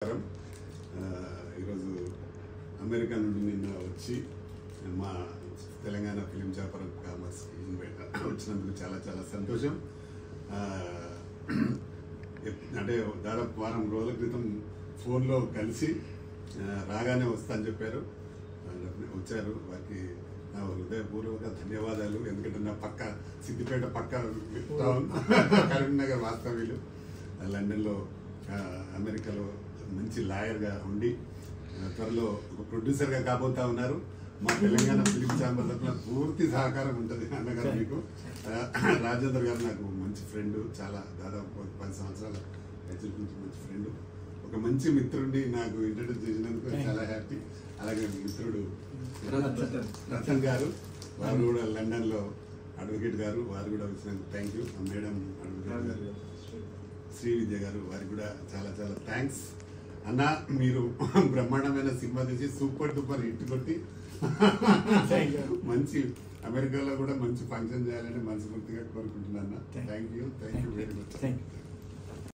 ఈరోజు అమెరికా నుండి నిన్న వచ్చి మా తెలంగాణ ఫిలిం చాపరం కామర్స్ వచ్చినందుకు చాలా చాలా సంతోషం. అంటే దాదాపు వారం రోజుల క్రితం ఫోన్లో కలిసి రాగానే వస్తా అని చెప్పారు, వచ్చారు. వారికి నా హృదయపూర్వక ధన్యవాదాలు. ఎందుకంటే నా పక్క సిద్దిపేట పక్క టౌన్ కరీంనగర్ వాస్తవ్యులు, లండన్లో అమెరికాలో మంచి లాయర్గా ఉండి త్వరలో ఒక ప్రొడ్యూసర్గా కాబోతా ఉన్నారు. మా తెలంగాణ ఫిలిం ఛాంబర్ తరఫున పూర్తి సహకారం ఉంటుంది అన్నగారు. మీకు రాజేంద్ర గారు నాకు మంచి ఫ్రెండ్, చాలా దాదాపు 10 సంవత్సరాల నుంచి మంచి ఫ్రెండ్, ఒక మంచి మిత్రుడిని నాకు ఇంట్రడ్యూస్ చేసినందుకు చాలా హ్యాపీ. అలాగే మిత్రుడు రతన్ గారు, వారు కూడా లండన్లో అడ్వకేట్ గారు, వారు కూడా వచ్చినందుకు థ్యాంక్ యూ. మేడం అడ్వకేట్ గారు, శ్రీ విద్య గారు, వారికి కూడా చాలా చాలా థ్యాంక్స్. అన్న, మీరు బ్రహ్మాండమైన సినిమా తీసి సూపర్ డూపర్ హిట్ కొట్టి మంచి అమెరికాలో కూడా మంచి ఫంక్షన్ చేయాలని మనస్ఫూర్తిగా కోరుకుంటున్నాను. Thank you very much.